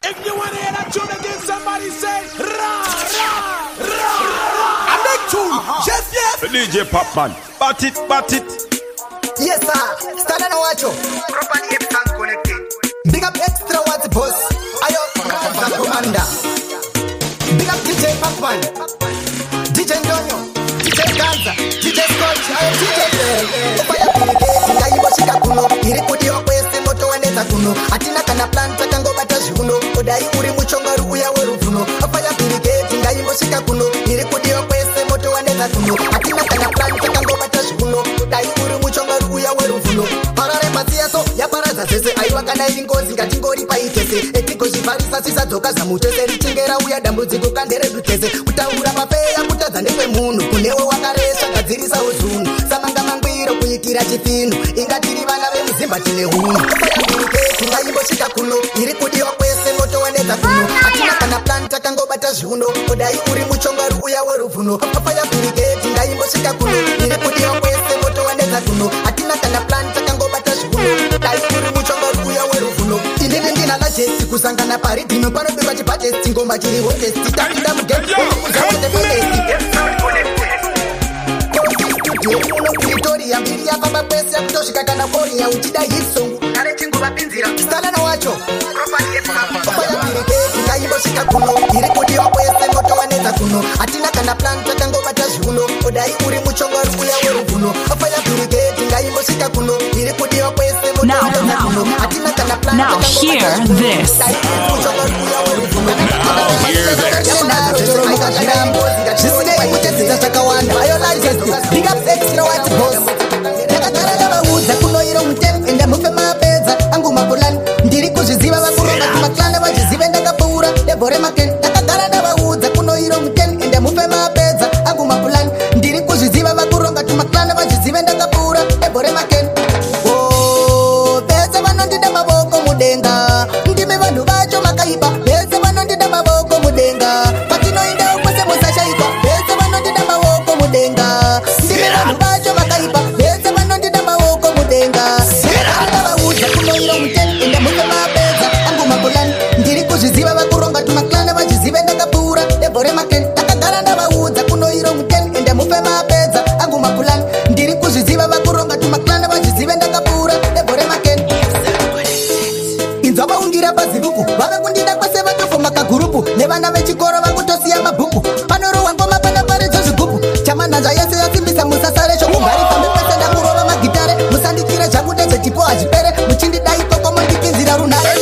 If you want to hear that tune again, somebody say ra ra ra ra. A big tune, yes yes. DJ Popman, bat it. Yes sir, stand and watch you. Properly everything connected. Big up extra what's boss. Ayo, commander. Big up DJ Popman, DJ Donyo, DJ Ganza, DJ Scotch, ayo DJ Fire Pulike, Ngaibo Shikakuno, Irikudi Okwese Moto Waneza Kuno, Atina Kana Planta Kango Batashi Kuno, Odai Uri Muchongaru Uya Werufuno, Fire Pulike, Ngaibo Shikakuno, Irikudi Okwese Moto Waneza Kuno, Atina Kana Planta Kango Batashi Kuno, Odai Uri Muchongaru Uya Werufuno, Parare Matiaso, Yaparaza Sese, Aiwakana Ingozi, Gatingori Paitese, Etiko Shivarisa Sisa Zoka Zamutese, Richingera Uya Dambuzigo Kandere Dutese, Utaura Papea, Mutazanekwe Munu, Kunewe Wakaresa, Kazirisa Uzunu, Samanga Mangwiro, Kuitira Chifinu, Ingatiri Vana Mzimba Chile Hunu, Ngaibo Shikakuno, Irikudi Okwese Moto Waneza Kuno, Atina Kana Planta Kango Batajuno, Odai Uri Muchongaru Uya Werufuno, Fire Pulike, Ngaibo Shikakuno, Irikudi Okwese Moto Waneza Kuno, Atina Kana Planta Kango Batajuno, Odai Uri Muchongaru Uya Werufuno, Indina la Jesi Kusangana Paritino, Pano Biba Chipate, Singoma Chili Hotes, Titakida Muget, Kusangana Victoria, Miria Baba Pesa, Toshika Canaporia, Uchida Hiso, Narechingo Bapinzira. Stana na wacho. Properly everything. Fire Pulike, Ngaibo Shikakuno, Irikudi Okwese Moto Waneza Kuno, Atina Kana Planta Kango Batajuno, Odai Uri Muchongaru Uya Werufuno, Fire Pulike, Ngaibo Shikakuno, Irikudi Okwese Moto Waneza Kuno, Atina Kana Planta Now hear this. Big up extra white boss. Nakatara bahuza kunoiro mutem enda mufe mapeza angu mapulan ndiri kuziziba bakuronga kumaklana bajizibe ndakapura debore maken nakatara bahuza kunoiro mutem enda mufe mapeza angu mapulan ndiri kuziziba bakuronga kumaklana bajizibe ndakapura debore maken oh pesa banondida maboko mudenga ndime bantu bacho makaiba pesa banondida maboko mudenga patino inda ukwese musashaika pesa banondida maboko mudenga ndime bantu bacho makaiba pesa banondida maboko mudenga nakatara bahuza kunoiro mutem enda mufe mapeza angu mapulan ndiri kuziziba bakuronga kumaklana bajizibe ndakapura debore maken nakatara bahuza kunoiro mutem enda mufe mapeza angu mapulan ndiri kuziziba bakuronga kumaklana bajizibe ndakapura debore maken inzwa baungira pazibuku vakakundida kwese vatofoma kagurupu nevana vechikoro vakutosiya mabhuku panorowa ngoma pana paridzo zvigupu chamanhanzva yese yasimbisa musasare shokugari pambe pese ndakurova magitare musandikire zvakudedze chipo hazvipere muchindidai koko mondipinzira runhare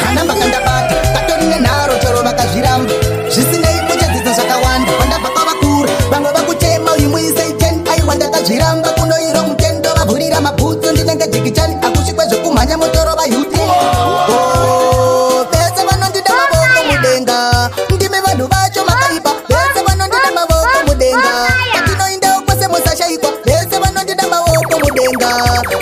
kana makandabata katori nenharo chero vakazviramba zvisinei muchedzidzo zvakawanda vandabva kwavakura vamwe vakutema uyu muisei 10 aiwa ndakazviramba kunoiro mutendo vavhurira mabhutsu ndinenge jikichani akusvikwe zvokumhanya motoro vayuti pese vanondida mavoko mudenga ndime vanhu vacho makaipa pese vanondida mavoko mudenga patinoindawo kwese musashaikwa pese vanondida mavoko mudenga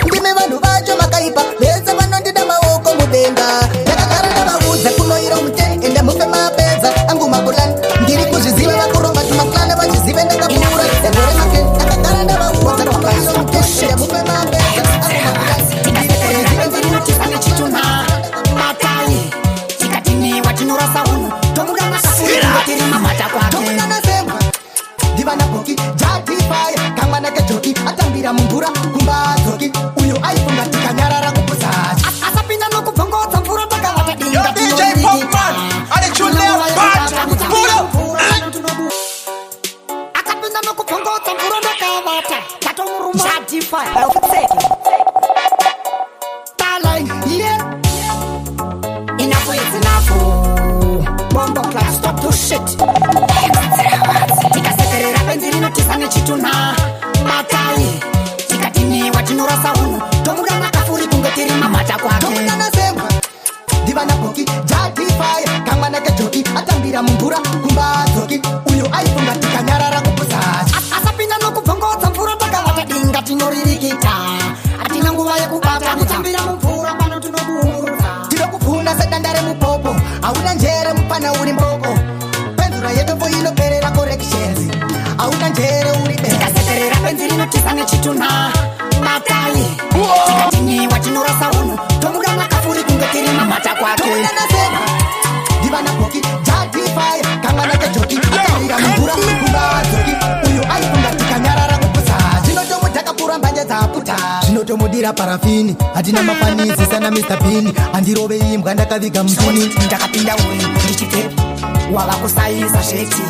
ndime vanhu vacho makaipa pese vanondida mavoko mudenga ndakagara ndavaudza kunoiro muteni ende mufe mapedza angu mapulan ndiri kuzviziva vakuronga tumaklana vachizive ndakapura debore make ndakagara ndavaudza kunoiro muteni ende mufe mapedza ndivanaboki jadifaya kamwana kejoki atambira mumvura kumbazoki uyo aifunga tikanyarara kupusachi asapinda nokubvongodza mvura takavata DJ Popman, akapinda nokubvongodza mvura takavata tatomuruma jadifaya enough is enough. Bombo clap, stop to shit. Tikasekerera penzi rinotisa nechituna matai tikatini watinorasa uno tomuda makafuri kunge tiri mamata kwake ndivanaboki jadifaya kamwana kejoki atambira mumvura kumbazoki uyo aifunga tikanyarara kupusachi asapinda nokubvongodza mvura takavata dinga tinoririkita atina nguva yekubata kutambira mumvura pano tinobuurudza tinokupfuna sedandare mupopo hauna njere mupana uri mboko penzura yetovo inoperera corrections hauna njere uri tikasekerera penzi rinotisa nechituna matai tikatini watinorasa uno tomuda makafuri kunge tiri mamata kwake ndatomudira parafini hatina mafanisi sana Mr. Pini andirove imbwa ndakaviga mutini ndakapinda uyu ndichite wava kusaisa zveti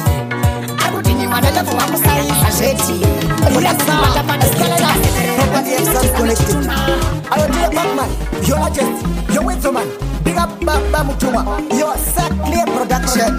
akutini wanatafu wakusaisa zveti ayotile Batman yo artist yo Winterman big up Baba Mutuma yo Sackler production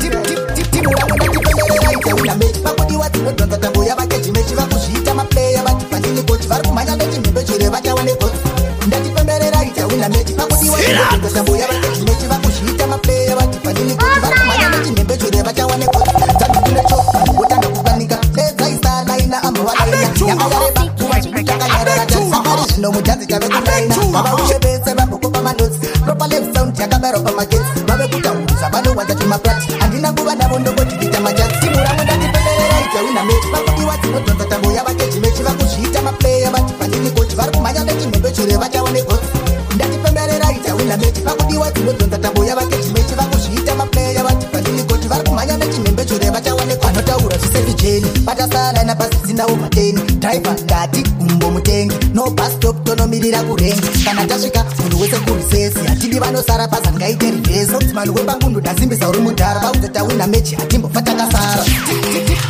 timu ramunda tipemberera ita una mechi pakodiwa tinodonza tambo yavakechi mechi vakuzviita maplayer vatifanini kochi vari kumhanya nechimhembe chere vachawane kochi ndatipemberera ita una mechi pakodiwa tinodonza tambo yavakechi mechi vakuzviita maplayer vatifanini kochi vari kumhanya nechimhembe chere vachawane kochi dzanokune choka wotanga kupanika edzaisalaina ambowalaina yakayareba kuvachitakanyarara safari zvino mudhanzi tave kulaina vavaushe vabhuku pamanotsi proper left sound yakabaro pamagetsi vave kutaurisa vanowanza chimapurati handina kuva navo ndongotivita majasi timu ramwe ndatipemberera ita wina mechi vakodiwa dzinodhonza tambo yavakechi mechi vakuzviita maplayer vatifanini kochi vari kumhanya nechimhembe chere vachawane kochi ndatipemberera ita wina mechi vakodiwa dzinodhonza tambo yavakechi mechi vakuzviita maplayer vatifanini kochi vari kumhanya nechimhembe chere vachawane kochi vanotaura zvisevijeni vatasalaina pasi dzinawo mateni driver ngati kumbo mutengi no bus stop tonomirira kurengi kana tasvika munhu wese kurisesi hatidi vanosara pazangaite rivhesi otsmani wepangundu ndasimbisa uri mudhara vaudze tawina mechi hatimbofa takasara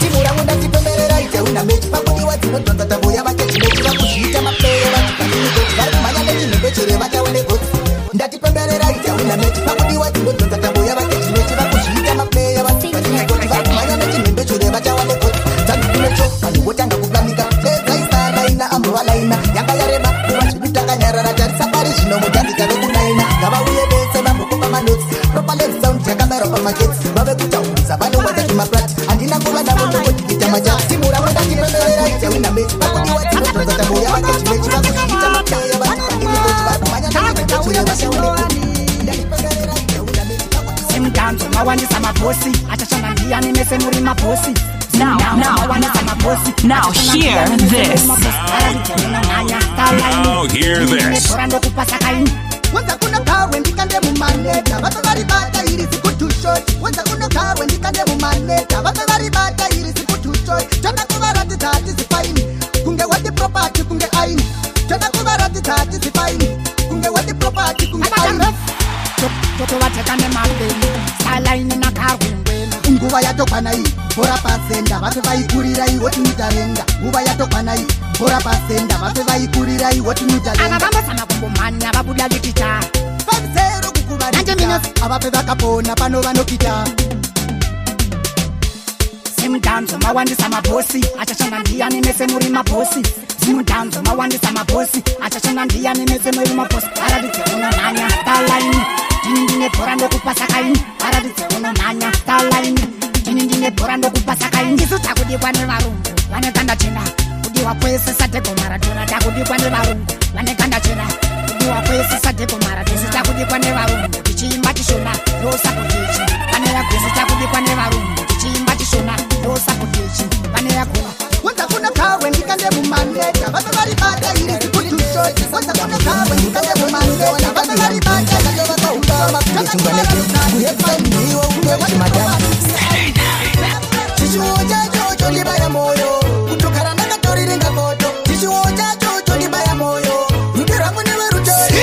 timu ramwe ndatipemberera ita wina mechi pakodiwa dzinodhonza tambo yavakechi mechi vakuzviita maplayer vatifanini kochi vari kumhanya nechimhembe chere vachawane kochi ndatipemberera ita wina mechi pakodiwa dzinodhonza tambo yavakechi mechi vakuzviita maplayer vatifanini kochi vari kumhanya nechimhembe chere vachawane kochi dzanikunecho vanhu votanga kuplanika edzaisalaina ambowalaina yanga yareba kuvachidutakanyarara tarisa pari zvino mudhanzi tave kunaina ngavauye vese vabhuku pamanotsi proper left sound yakabaro pamagetsi vave kutaurisa vanowanza chimapurati handina kuva navo ndongotivita majasi timu ramwe ndatipemberera ita wina mechi pakodiwa dzinodhonza tambo yavakechi mechi vakuzviita maplayer vatifanini kochi vari kumhanya nechimhembe chere vachawane ndatipemberera ita wina mechi simdanzo mawandisa mabhosi achashanda ndiyani mese muri mabhosi Now hear this. Now hear this. Wanza kuna kawe ndikande mumaneta vatovari bata iri siku too short wanza kuna kawe ndikande mumaneta vatovari bata iri siku too short tanda kuvaratidza hatizifaini kunge wati property kunge aini tanda kuvaratidza hatizifaini kunge wati property kunge aini totovatekane mapeni salaini nakarwengwena nguva yatokwana iyi bhora pasenda vate vaikurirai wotimutarenda nguva yatokwana iyi bhora pasenda vate vaikurirai wotimutarenda ava vambosana kumbomhanya vabuda vikita pazero kukuvaranjemina avape vakapona pano vanokita simdanzo mawandisa mabhosi achashanda ndiyani mese muri mabhosi simdanzo mawandisa mabhosi achashanda ndiyani mese muri mabhosi aradidzeunonhanya stalaini ini ndine bhora ndokupasa kaini aradidzeunonhanya stalaini ini ndine bhora ndokupasa kaini isu takudikwa nevarungu vaneganda chena kudiwa kwese sadhego maradona takudikwa nevarungu vaneganda chena kudiwa kwese sadhego maradona isu takudikwa nevarungu tichiimba tishona ndosakutechi pane yagosi takudikwa nevarungu tichiimba tishona ndosakutechi pane yagoa wanza kuna kawe ndikande mumaneta vatovari bata iri siku too short wanza kuna kawe ndikande mumaneta vatovari bata kuyepsandiwo kuyechimadhamu chichiwo chacho ndibaya moyo kutogara ndakatoriringa moto chichiwo chacho ndibaya moyo rudo rwangu newe rutori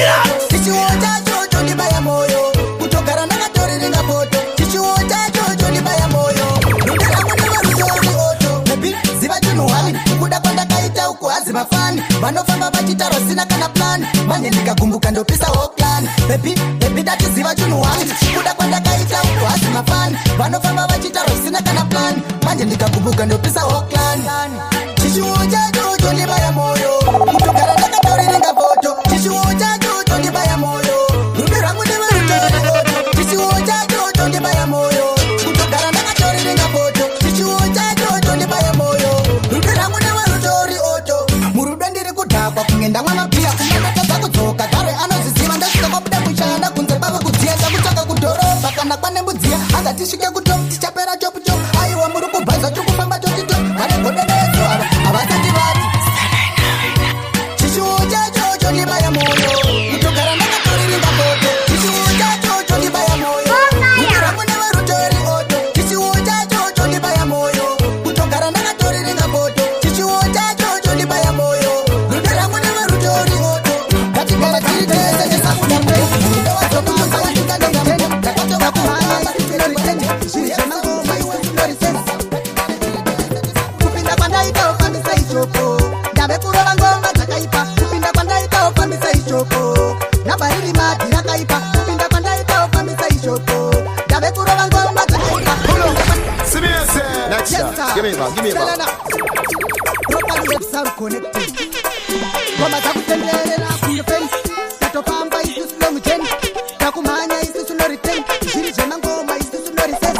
chichiwo chacho ndibaya moyo kutogara ndakatoriringa moto chichiwo chacho ndibaya moyo rudo rwangu newe rutori oto bebi ziva chinhu hwani kuda kwandakaita uku hazi mafani vanofamba vachitaro sina kana plani manje ndikagumbuka ndopisa hoklan bebi ndatiziva chinhu hwani kuda kwandakaita uku hazi mafani vanofamba vachitaro sina kana plani manje ndikagumbuka ndopisa hoklan chichiwo chacho ndibaya moyo kutogara ndakatoriringa foto chichiwo chacho ndibaya moyo rudo rwangu newe rutori oto chichiwo chacho ndibaya moyo kutogara ndakatoriringa foto chichiwo chacho ndibaya moyo rudo rwangu newe rutori oto murudo ndiri kudhakwa kunge ndamwa mapiya kumanatadza kudzoka gare anozviziva ndasvika kwabuda mushanda kunze bava kudziya takutsvaka kudhorobha kana kwane mbudziya anga tisvike kuto tichapera chopucho aiwa muri kubhaza chokufamba chotito vane godedezo ava havasati vati rakaipa kupinda kwandaipa ufambisa ishoko ndave kurova ngoma dzakaipa. Next shot. Give me back. Properly episode connected. Ngoma dzakutenderera kungefeni tatopamba isusu nomuteni takumhanya isusu noriteni zviri zvemangoma isusu noriseni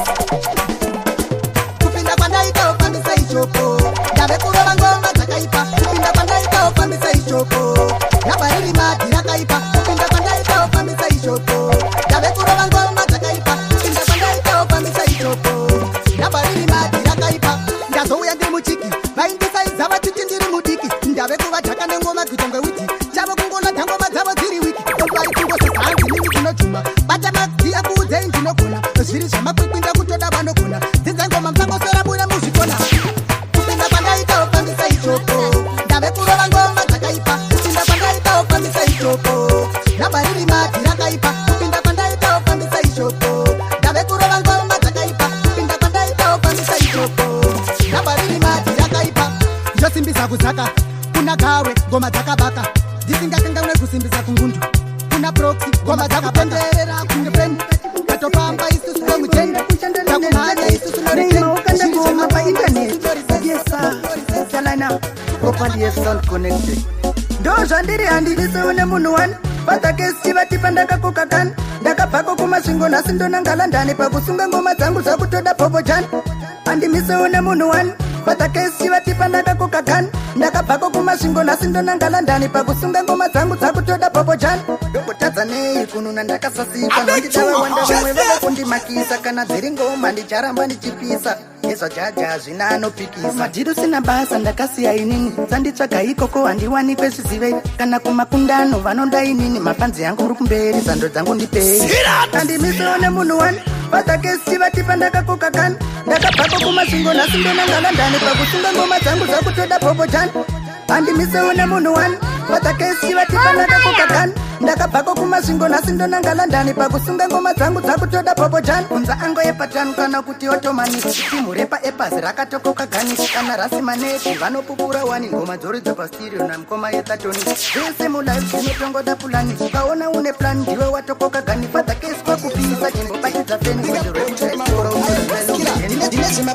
kupinda kwandaita ufambisa ishoko ndave kurova ngoma dzakaipa kupinda kwandaita ufambisa ishoko nabariri madhi rakaipa kupinda kwandaita ufambisa ishoko ndave kurova ngoma dzakaipa kupinda kwandaita ufambisa ishoko nabariri madhi rakaipa ndazouya ndiri muchiki vaindisaidza vachiti ndiri mudiki ndave kuvadhaka nengoma dzitongwe wiki chavo kungola dzangoma dzavo dziri wiki vari kungosezanzi nini dzinojuma bata mazi akuudzei ndinogona zviri zvamakwikwi kutoda vanogona dzinza ngoma musangosora buda muzvikona kupinda kwandaita ufambisa ishoko ndave kurova ngoma dzakaipa kupinda kwandaita ufambisa ishoko nabariri madhi rakaipa kupinda kwandaita ufambisa ishoko ndave kurova ngoma dzakaipa kupinda kwandaita ufambisa ishoko nabariri madhi rakaipa ndosimbisa kuzaka kuna gawe ngoma dzakabaka dzisingakanganwe kusimbisa kungundu kuna proxy ngoma dzakutenderera kungefeni katopamba isusu nomuteni takumhanya isusu noritengoma painternet yesalana properly sound connected ndo zvandiri handiniseune munhu wani vatakesi vatipa ndakakoka kani ndakabvako kumasvingo nhasi ndonangala ndani pakusunga ngoma dzangu dzakutoda pobojani handimiseune munhu wani vatakesi vatipa ndakakoka kani ndakabvako kumasvingo nhasi ndonangala ndani pakusunga ngoma dzangu dzakutoda pobojani ndokutadza nei kununa ndakasasikwa nondidavawanda vamwe vavakundimakisa kana dziri ngoma ndicharamba ndichipisa ezvajaja zvina anopikisa madhiru sina basa ndakasiya inini dzanditsvaga ikoko handiwanikwe zvizivei kana kumakundano vanonda inini mafanzi yangu uri kumberi zando dzangu ndipei handimiseone munhu wani vatakesi vatipa ndakakoka kani ndakabvako kumasvingo nhasi ndonangala ndani pakusunga ngoma dzangu dzakutoda pobojani handimiseone munhu wani vatakesi vatipa ndakakoka kani ndakabvako kumasvingo nhasi ndonangala ndani pakusunga ngoma dzangu dzakutoda pobojani kunza ango yepatani kana kuti otomani timu repa epazi rakatokoka gani kana rasimaneti vanopupura wani ngoma dzoridza pastirio namukoma yetatoni vese mulive zvinotongoda pulani ukaona une plan ndiwe watokoka gani vatakesi kwakupisa chimbobatidza feni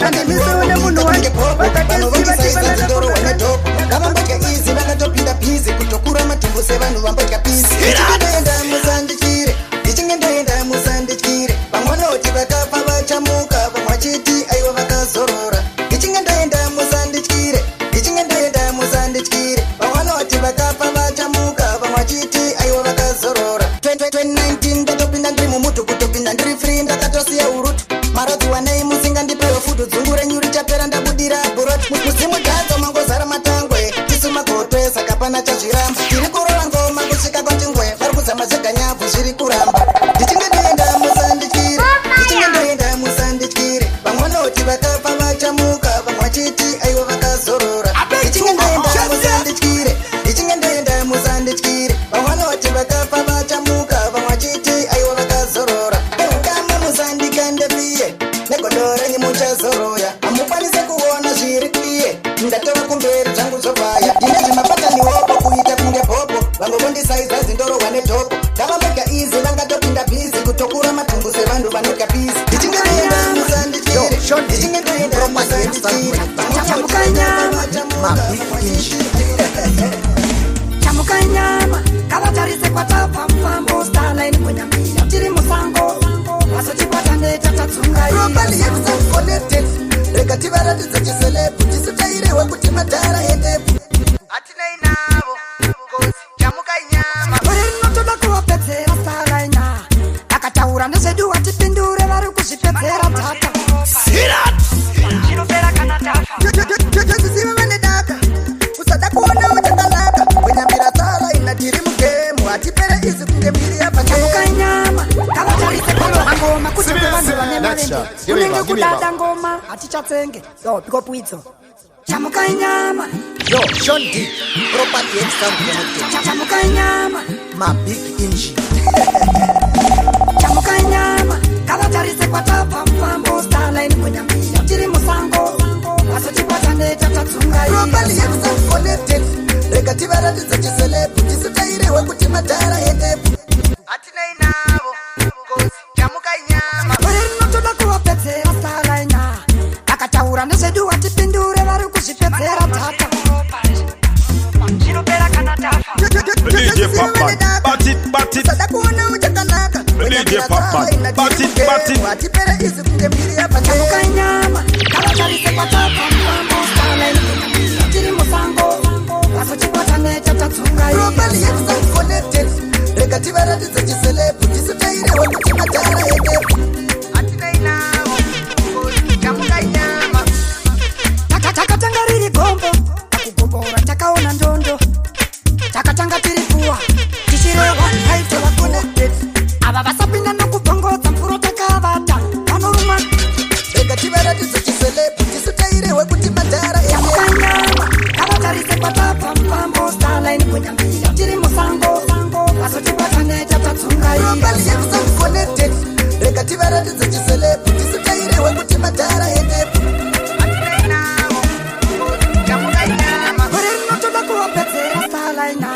handimiseone munhu wani vatakesi vatipa ndakakoka kani gavambodya izi vakatopinda pizi kutokura matumbu sevanhu vambodya pizi ndichingendoenda musandityire ndichingendoenda musandityire vamwanoti vakafa vachamuka vamwe vachiti aiwa vakazorora ndichingendoenda musandityire ndichingendoenda musandityire vamwanoti vakafa vachamuka vamwe vachiti aiwa vakazorora 2019 ndatopinda ndiri mumutu kutopinda ndiri free ndakatosiya urutu marodzi wanei musinga ndipewe fudu dzungu renyu richapera ndabudira buroti muzimu dhadzo mangozara matangwe tisu magotwe saka pana chazviramba tiri kurova ngoma kusvika kwachingwe vari kuzama zveganyabvu zviri kuramba ndichingendoenda musandityire ndichingendoenda musandityire vamwanoti vakafa vachamuka vamwe vachiti aiwa vakazorora ndichingendoenda musandityire ndichingendoenda musandityire vamwanoti vakafa vachamuka vamwe vachiti aiwa vakazorora eukama musandikandepiye negodorenyi muchazoroya hamukwanise kuona zviri kuiye ndatova kumberi dzangu zvovhaya ndine zvimapataniwopo kuita kunge bhobo vangokondisaiza zindorohwa nedhopo ndavambodya izi vangatopinda bhizi kutokura matumbu sevanhu vanodya bhizi ndichingendoenda musandityire ndichingendoenda musandityire chamukanyama kavatarise kwatabva mufambo starline munyamira tiri musango rega tivaratidza chiselebu tisutairewa kuti madhara edepu hatinei navo kozi chamukai nyama uri rinotoda kuvapedzera staraina akataura nezvedu watipindure vari kuzvipedzera dhaka chinopera kana toziva vane daka usada kuona uchakanaka kunyambira staraina tiri mugemu hatipere izi kunge mbiri yapachamukanyama kavatarise ngoma kuti vanhu vane marenje unenge kudada ngoma hatichatsenge yo pikopwitso chamukanyama yo Sean D property sound connected chamukanyama ma big engine chamukanyama kavatarise kwatabva mufambo starline munyamira tiri musango vasochikwatane tatatsungai property sound connected rega tivaratidza chiselebu tisutairewa kuti madhara edepu hatinei navo kozi chamuka inyama uri rinotoda kuvapedzera stalaina akataura nezvedu watipindure vari kuzvipedzera tata zvinopera kana tafa DJ Popman, bat it. sada kuona uchakanaka DJ Popman, bat it. watipere izi kunge mbiri yapande chamuka inyama kavatarise kwatafa mufambo stalaina tiri musango vazochikwata nechatatsunga Properly episode connected. Rega tivaratidze chiselebu tisitairewo kuti madhara edepu. atina inavo kozi chamuka inyama takatanga riri gombo akugombora takaona ndondo takatanga tiri kuwa tichirehwa aitova connected ava vasapinda nokubhongodza mfuro takavata vanoruma Rega tivaratidze chiselebu tisitairewo kuti madhara edepu. chamukanyama kavatarise kwatabva mufambo starline kwenyambira tiri musango vazochikwata nechatatsungaira Properly episode connected. Rega tivaratidze chiselebu tisitairewo kuti madhara edepu. atina inavo kozi chamuka inyama uri rinotoda kuvapedzera starline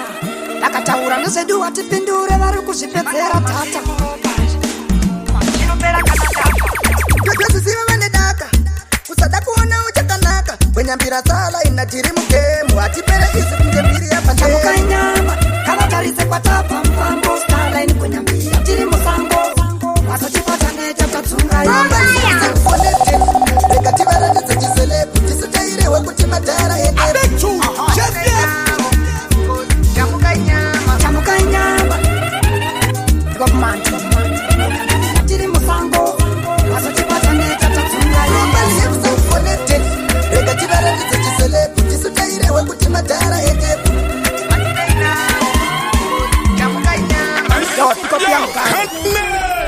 vakataura nezvedu watipindure vari kuzvipedzera tata zvinopera kana tafa Tozviziva vane daka. Usada kuona uchakanaka. Kwenyambira sala ina tiri mugemu. Atipere izi kunge mbiri yapande. chamuka inyama kavatarise kwatabva mufambo starline kwenyambira tiri musango vazochikwata nechatatsungaira Connected. Rega tivaratidze chiselebu tisitairewo kuti madhara edepu. I beg you, just yes. kozi chamuka inyama chamuka inyama gomanti tiri musango vazochikwata nechatatsungaira Properly episode connected. Rega tivaratidze chiselebu tisitairewo kuti madhara edepu. atina inavo kozi chamuka inyama Yo, pick up your gun.